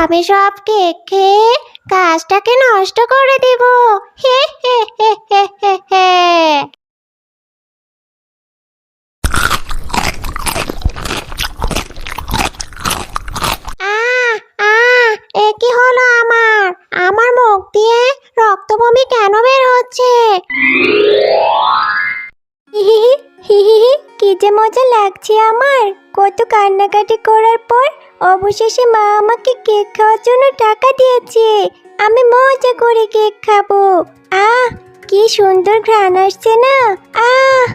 আমি সব কেক খেয়ে গাছটাকে নষ্ট করে দিব। হে হে হে হে হে হে। আহ আহ এ কি হলো আমার? আমার মুখ দিয়ে রক্ত বমি কেন বের হচ্ছে? হিহিহি হিহিহি, কি যে মজা লাগছে আমার। কত কান্নাকাটি করার পর অবশেষে মা আমাকে কেক খাওয়ার জন্য টাকা দিয়েছে। আমি মজা করে কেক খাবো। আহ কি সুন্দর ঘ্রাণ আসছে না। আহ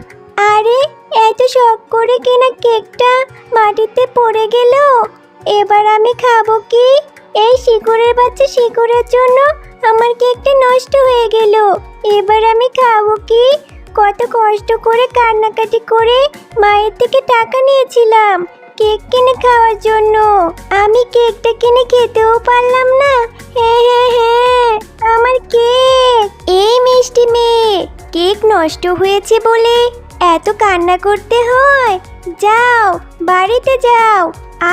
আরে এত শখ করে কেনা কেকটা মাটিতে পড়ে গেল। এবার আমি খাবো কি? এই শিকড়ের বাচ্চা শিকড়ের জন্য আমার কেকটা নষ্ট হয়ে গেল। এবার আমি খাবো কি? কত কষ্ট করে কান্নাকাটি করে মায়ের থেকে টাকা নিয়েছিলাম কেক কিনে খাওয়ার জন্য। আমি কেকটা কিনে খেতেও পারলাম না। হ্যাঁ হ্যাঁ হ্যাঁ, আমার কেক। এই মিষ্টি মেয়ে, কেক নষ্ট হয়েছে বলে এত কান্না করতে হয়? যাও বাড়িতে যাও,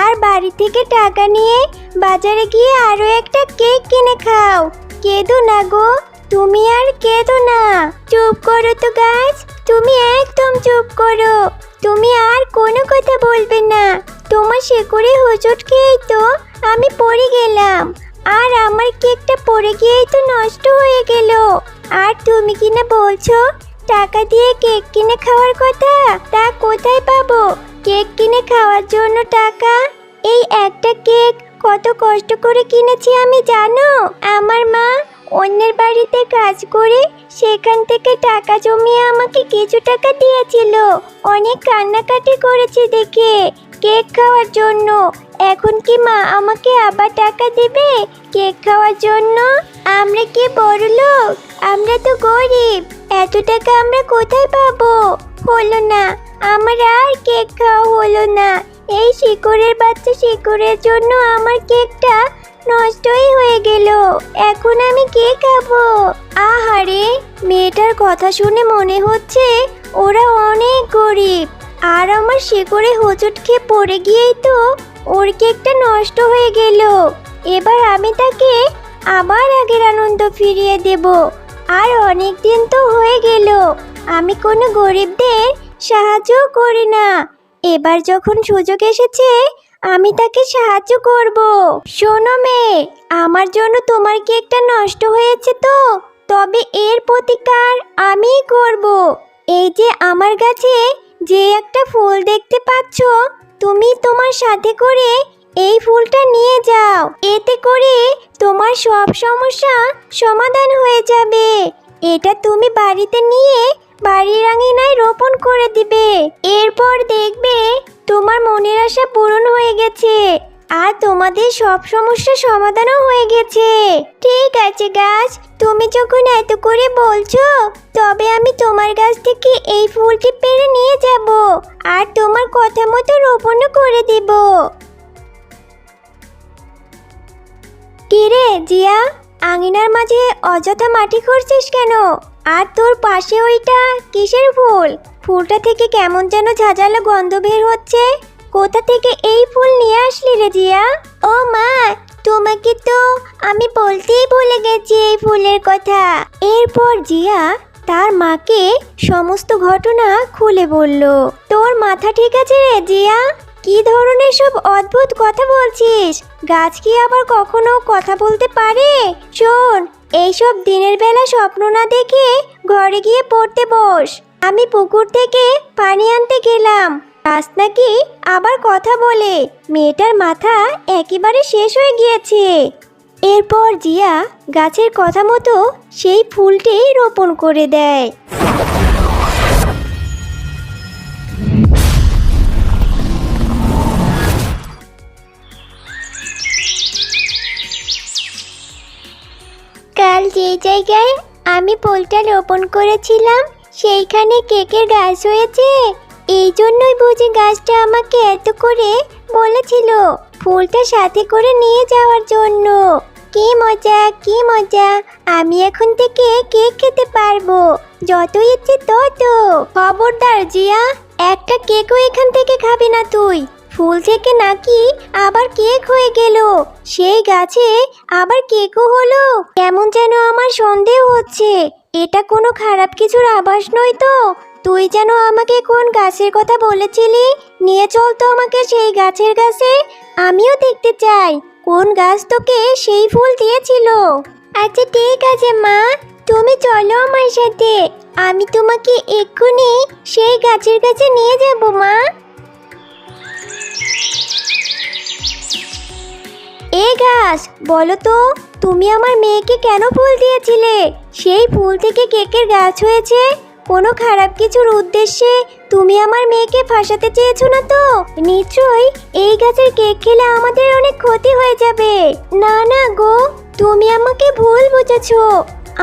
আর বাড়ি থেকে টাকা নিয়ে বাজারে গিয়ে আরো একটা কেক কিনে খাও। কেঁদো না গো, তুমি আর কেঁদো না। চুপ করো তো গাছ, তুমি একদম চুপ করো। তুমি আর কোনো কথা বলবে না। তোমার শিকড়ে হোঁচট খেয়েই তো আমি পড়ে গেলাম, আর আমার কেকটা পড়ে গিয়েই তো নষ্ট হয়ে গেল। আর তুমি কিনা বলছো টাকা দিয়ে কেক কিনে খাওয়ার কথা? তা কোথায় পাবো কেক কিনে খাওয়ার জন্য টাকা? এই একটা কেক কত কষ্ট করে কিনেছি আমি জানো? আমার মা অন্যের বাড়িতে কাজ করে সেখান থেকে টাকা জমিয়ে আমাকে কিছু টাকা দিয়েছিল। অনেক কান্নাকাটি করেছি দেখে কেক খাওয়ার জন্য। এখন কি মা আমাকে আবার টাকা দেবে কেক খাওয়ার জন্য? আমরা কি বড়লোক? আমরা তো গরিব। এত টাকা আমরা কোথায় পাবো? হলো না, আমার আর কেক খাওয়া হলো না। এই শিকড়ের বাচ্চা শিকড়ের জন্য আমার কেকটা নষ্টই হয়ে গেল। এখন আমি কে খাবো? আহারে, মেয়েটার কথা শুনে মনে হচ্ছে ওরা অনেক গরিব। আর আমার শিকড়ে হোঁচট খেয়ে পড়ে গিয়েই তো ওর কেকটা নষ্ট হয়ে গেল। এবার আমি তাকে আবার আগের আনন্দ ফিরিয়ে দেব। আর অনেক দিন তো হয়ে গেল আমি কোনো গরিবদের সাহায্য করি না। এবার যখন সুযোগ এসেছে আমি তাকে সাহায্য করব। শোনো মেয়ে, আমার জন্য তোমার কেকটা নষ্ট হয়েছে তো, তবে এর প্রতিকার আমিই করব। এই যে আমার গাছে যে একটা ফুল দেখতে পাচ্ছ, তুমি তোমার সাথে করে এই ফুলটা নিয়ে যাও। এতে করে তোমার সব সমস্যা সমাধান হয়ে যাবে। এটা তুমি বাড়িতে নিয়ে বাড়ির আঙিনায় রোপণ করে দিবে। এরপর দেখবে তোমার মনের আশা পূরণ হয়ে গেছে, আর তোমাদের সব সমস্যা সমাধানও হয়ে গেছে। ঠিক আছে গাছ, তুমি যখন এত করে বলছো, তবে আমি তোমার গাছ থেকে এই ফুলটি পেড়ে নিয়ে যাব, আর তোমার কথা মতো রোপণও করে দেব। কিরে জিয়া, আঙিনার মাঝে অযথা মাটি খুঁড়ছিস কেন? আর তোর পাশে ওইটা কিসের ফুল? ফুলটা থেকে কেমন যেন ঝাঁঝালো গন্ধ বের হচ্ছে। কোথা থেকে এই ফুল নিয়ে আসলি রে জিয়া? ও মা, তোমাকে তো আমি বলতেই ভুলে গেছি এই ফুলের কথা। এরপর জিয়া তার মাকে সমস্ত ঘটনা খুলে বলল। তোর মাথা ঠিক আছে রে জিয়া? কি ধরনের সব অদ্ভুত কথা বলছিস? গাছ কি আবার কখনো কথা বলতে পারে? শোন, এইসব দিনের বেলা স্বপ্ন না দেখে ঘরে গিয়ে পড়তে বস। আমি পুকুর থেকে পানি আনতে গেলাম, গাছ নাকি আবার কথা বলে। মেয়েটার মাথা একেবারে শেষ হয়ে গিয়েছে। এরপর জিয়া গাছের কথা মতো সেই ফুলটি রোপণ করে দেয়। কাল যে জায়গায় আমি ফুলটা রোপণ করেছিলাম সেইখানে কেকের গাছ হয়েছে। এই জন্যই বুঝি গাছটা আমাকে এত করে বলেছিল ফুলটা সাথে করে নিয়ে যাওয়ার জন্য। কি মজা, কি মজা! আমি এখন থেকে কেক খেতে পারবো, যত ইচ্ছে তত। খবরদার জিয়া, একটা কেকও এখান থেকে খাবি না তুই। ফুল থেকে নাকি আবার কেক হয়ে গেল, সেই গাছে আবার কেকও হলো। কেমন যেন আমার সন্দেহ হচ্ছে, এটা কোনো খারাপ কিছুর আভাস নয় তো? তুই যেন আমাকে কোন গাছের কথা বলেছিলি, নিয়ে চল তো আমাকে সেই গাছের কাছে, আমিও দেখতে চাই কোন গাছ তোকে সেই ফুল দিয়েছিল। আচ্ছা ঠিক আছে মা, তুমি চলো আমার সাথে, আমি তোমাকে এক্ষুনি সেই গাছের কাছে নিয়ে যাব মা। এ গাছ, বলো তো তুমি আমার মেয়েকে কেন ফুল দিয়েছিলে? সেই ফুল থেকে কেকের গাছ হয়েছে, কোনো খারাপ কিছুর উদ্দেশ্যে তুমি আমার মেয়েকে ফাঁসাতে চেয়েছো না তো? নিশ্চয়ই এই গাছের কেক খেলে আমাদের অনেক ক্ষতি হয়ে যাবে। না না গো, তুমি আমাকে ভুল বুঝেছো।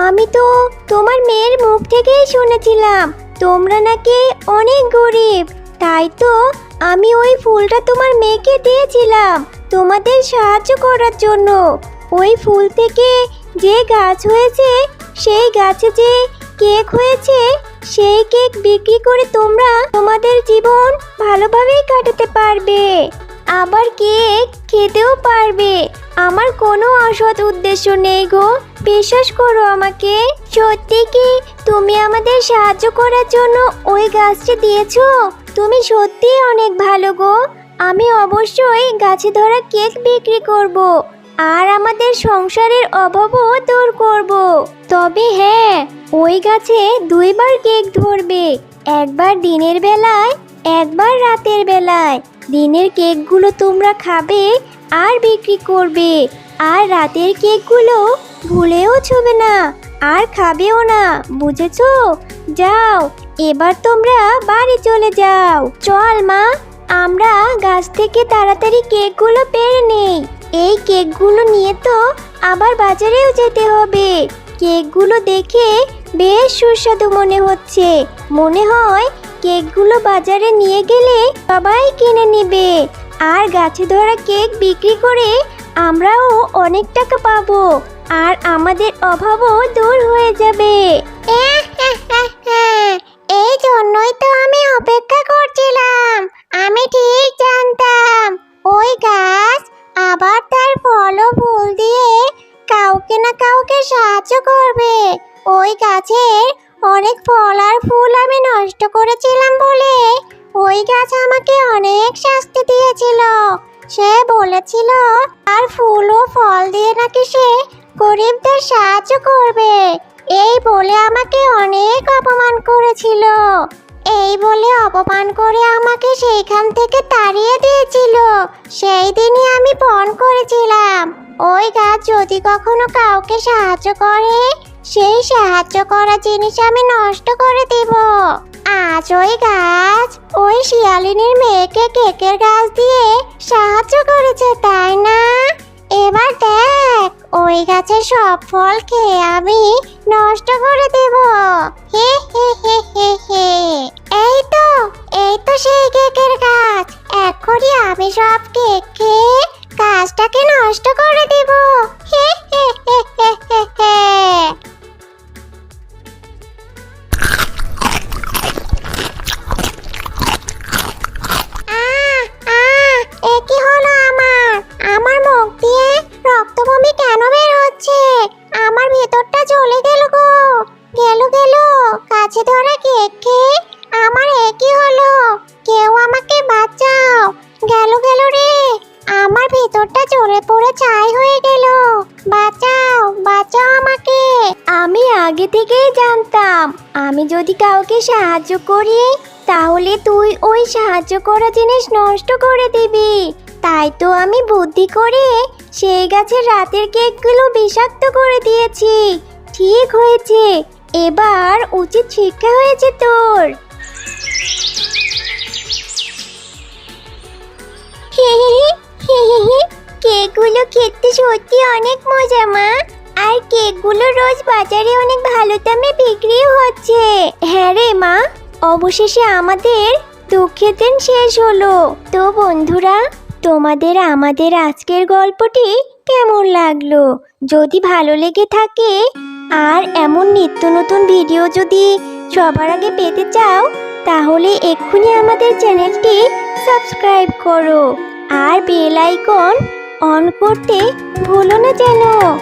আমি তো তোমার মেয়ের মুখ থেকেই শুনেছিলাম তোমরা নাকি অনেক গরিব, তাই তো আমি ওই ফুলটা তোমার মেয়েকে দিয়েছিলাম তোমাদের সাহায্য করার জন্য। ওই ফুল থেকে যে গাছ হয়েছে, সেই গাছে যে কেক হয়েছে, সেই কেক বিক্রি করে তোমরা তোমাদের জীবন ভালোভাবেই কাটাতে পারবে, আবার কেক খেতেও পারবে। আমার কোনো অসৎ উদ্দেশ্য নেই গো, বিশ্বাস করো আমাকে। সত্যি কি তুমি আমাদের সাহায্য করার জন্য ওই গাছটি দিয়েছো? তুমি সত্যিই অনেক ভালো গো। আমি অবশ্যই গাছে ধরা কেক বিক্রি করব, আর আমাদের সংসারের অভাবও দূর করব। তবে হ্যাঁ, ওই গাছে দুইবার কেক ধরবে, একবার দিনের বেলায়, একবার রাতের বেলায়। দিনের কেকগুলো তোমরা খাবে আর বিক্রি করবে, আর রাতের কেকগুলো ভুলেও ছুবে না আর খাবেও না, বুঝেছো? যাও, এবার তোমরা বাড়ি চলে যাও। চল মা, আমরা গাছ থেকে তাড়াতাড়ি কেকগুলো পেড়ে নেই। এই কেকগুলো নিয়ে তো আবার বাজারেও যেতে হবে। কেকগুলো দেখে বেশ সুস্বাদু মনে হচ্ছে, মনে হয় কেকগুলো বাজারে নিয়ে গেলে সবাই কিনে নেবে, আর গাছে ধরা কেক বিক্রি করে আমরাও অনেক টাকা পাবো, আর আমাদের অভাবও দূর হয়ে যাবে। এই জন্যই তো আমি অপেক্ষা করছিলাম। আমি ঠিক জানতাম ওই গাছ আবার তার ফল ও ফুল দিয়ে কাউকে না কাউকে সাহায্য করবে। ওই গাছের অনেক ফল আর ফুল আমি নষ্ট করেছিলাম বলে ওই গাছ আমাকে অনেক শাস্তি দিয়েছিল। সে বলেছিল আর ফুল ও ফল দিয়ে নাকি সে গরিবদের সাহায্য করবে, এই বলে আমাকে অনেক অপমান করেছিল। এই বলে অপমান করে আমাকে সেইখান থেকে তাড়িয়ে দিয়েছিল। সেই দিনই আমি পণ করেছিলাম ওই গাছ যদি কখনো কাউকে সাহায্য করে, সেই সাহায্য করা জিনিস আমি নষ্ট করে দেব। আজ ওই গাছ ওই শিয়ালিনীর মেয়েকে কেকের গাছ দিয়ে সাহায্য করেছে, তাই না? এবার দেখ, ওই গাছের সব ফল খেয়ে আমি নষ্ট করে দেব। হে হে হে হে হে। এই তো সেই কেকের গাছ। এখনই আমি সব কেক খেয়ে গাছটাকে নষ্ট করে দেব। হে হে হে হে হে হে। কি হলো আমার মুখ দিয়ে রক্ত বমি কেন বের হচ্ছে? আমার ভেতরটা জ্বলে গেল গো, গেল কাছে ধরা কেক খেয়ে আমার একই হলো। কেউ আমাকে বাঁচাও, গেল রে, আমার ভেতরটা জ্বলে পড়ে ছাই হয়ে গেল। বাঁচাও আমাকে। আমি আগে থেকেই জানতাম আমি যদি কাউকে সাহায্য করি তাহলে তুই ওই সাহায্য করা জিনিস নষ্ট করে দিবি, তাই তো আমি বুদ্ধি করে সেই গাছের রাতের কেকগুলো বিষাক্ত করে দিয়েছি। ঠিক হয়েছে, এবার উচিত শিক্ষা হয়েছে তোর। কেকগুলো খেতে সত্যি অনেক মজা মা, আর কেকগুলো রোজ বাজারে অনেক ভালো দামে বিক্রিও হচ্ছে। হ্যাঁ রে মা, অবশেষে আমাদের দুঃখের দিন শেষ হলো। তো বন্ধুরা, তোমাদের আমাদের আজকের গল্পটি কেমন লাগলো? যদি ভালো লেগে থাকে আর এমন নিত্য নতুন ভিডিও যদি সবার আগে পেতে চাও, তাহলে এক্ষুনি আমাদের চ্যানেলটি সাবস্ক্রাইব করো আর বেল আইকন অন করতে ভুলো না যেন।